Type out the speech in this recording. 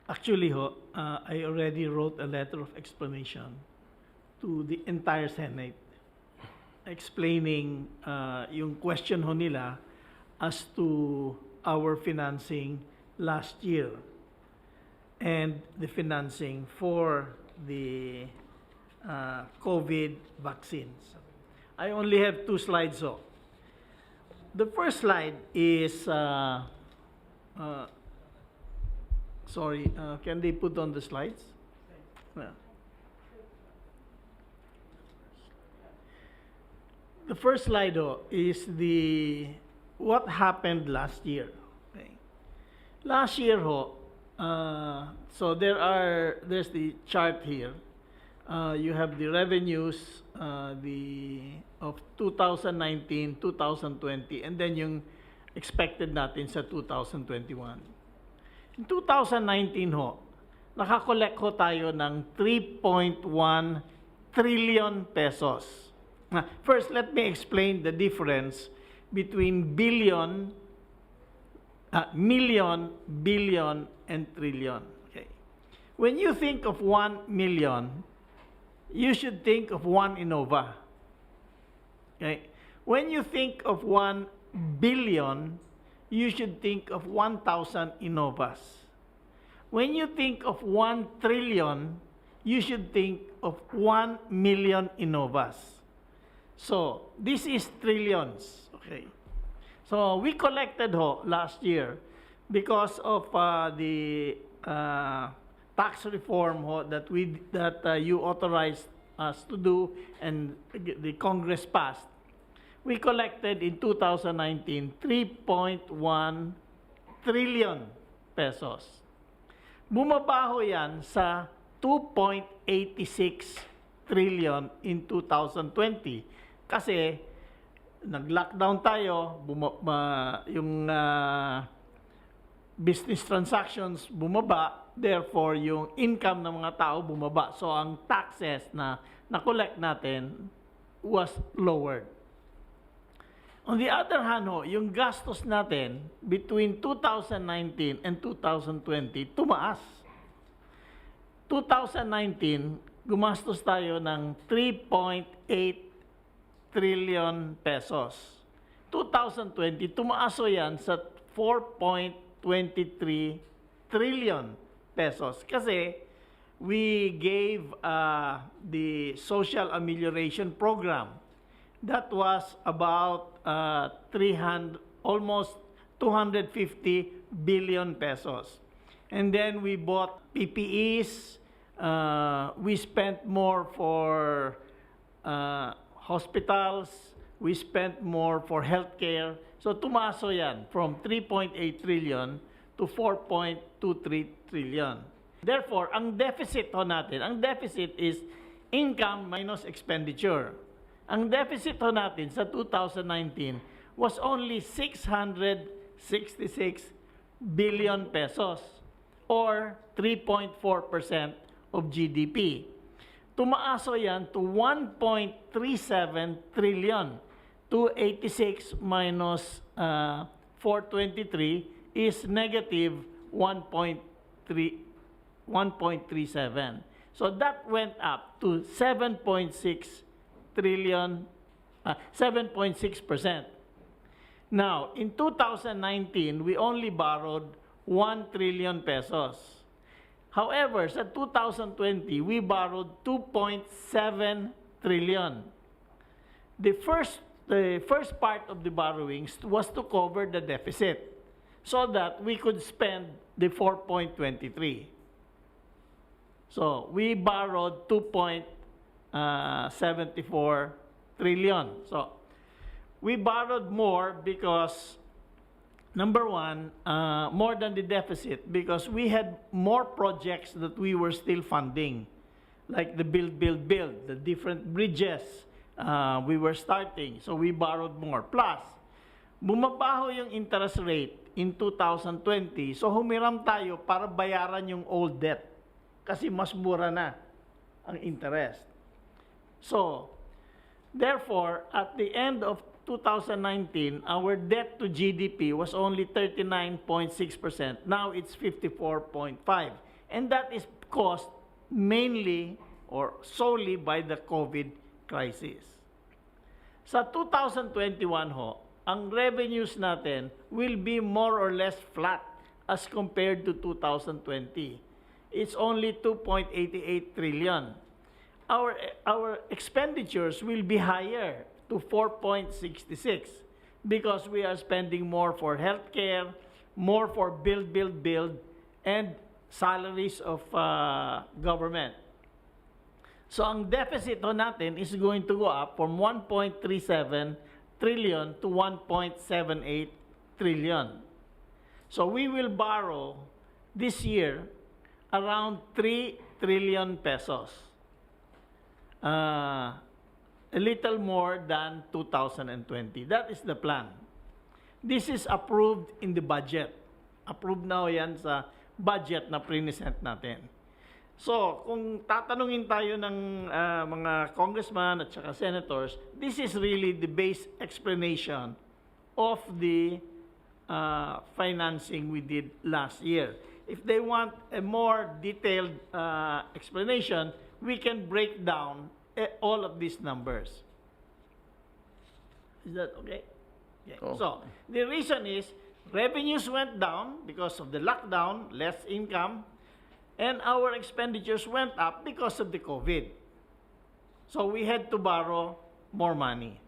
Actually, I already wrote a letter of explanation to the entire Senate explaining yung question ho nila as to our financing last year and the financing for the COVID vaccines. I only have 2 slides. The first slide is, sorry, can they put on the slides? Yeah. The first slide is what happened last year. Okay. Last year so there's the chart here. You have the revenues of 2019, 2020, and then yung expected natin sa 2021. In 2019 nakakolect tayo ng 3.1 trillion pesos. First, let me explain the difference between million, billion, and trillion. Okay. When you think of 1 million, you should think of 1 Innova. Okay. When you think of 1 billion, you should think of 1,000 Innovas. When you think of 1 trillion, you should think of 1 million Innovas. So, this is trillions. Okay. So, we collected last year because of the tax reform that you authorized us to do and the Congress passed. We collected in 2019 3.1 trillion pesos. Bumaba yan sa 2.86 trillion in 2020 kasi nag-lockdown tayo, yung business transactions bumaba, therefore yung income ng mga tao bumaba. So ang taxes na na-collect natin was lowered. On the other hand, yung gastos natin between 2019 and 2020 tumaas. 2019, gumastos tayo ng 3.8 trillion pesos. 2020, tumaas yan sa 4.23 trillion pesos. Kasi we gave the Social Amelioration Program. That was about almost 250 billion pesos. And then we bought PPEs. We spent more for hospitals. We spent more for healthcare. So tumaso yan from 3.8 trillion to 4.23 trillion. Therefore, ang deficit natin, ang deficit is income minus expenditure. Ang deficit natin sa 2019 was only 666 billion pesos or 3.4% of GDP. Tumaaso yan to 1.37 trillion. 286 minus 423 is negative 1.37. So that went up to 7.6 trillion, 7.6%. Now, in 2019, we only borrowed 1 trillion pesos. However, sa 2020, we borrowed 2.7 trillion. The first part of the borrowings was to cover the deficit so that we could spend the 4.23. So, we borrowed 2.74 trillion. So, we borrowed more because number one, more than the deficit, because we had more projects that we were still funding, like the build, the different bridges we were starting. So we borrowed more. Plus, bumabaho yung interest rate in 2020. So humiram tayo para bayaran yung old debt kasi mas mura na ang interest. So, therefore, at the end of 2019, our debt to GDP was only 39.6%. Now it's 54.5%. And that is caused mainly or solely by the COVID crisis. Sa 2021 ho, ang revenues natin will be more or less flat as compared to 2020. It's only 2.88 trillion. Our expenditures will be higher to 4.66 because we are spending more for healthcare, more for build, and salaries of government. So ang deficit ho natin is going to go up from 1.37 trillion to 1.78 trillion. So we will borrow this year around 3 trillion pesos. A little more than 2020. That is the plan. This is approved in the budget. Approved na yan sa budget na present natin. So, kung tatanungin tayo ng mga congressman at saka senators, this is really the base explanation of the financing we did last year. If they want a more detailed explanation, we can break down all of these numbers. Is that okay? Okay. Oh. So, the reason is revenues went down because of the lockdown, less income, and our expenditures went up because of the COVID. So we had to borrow more money.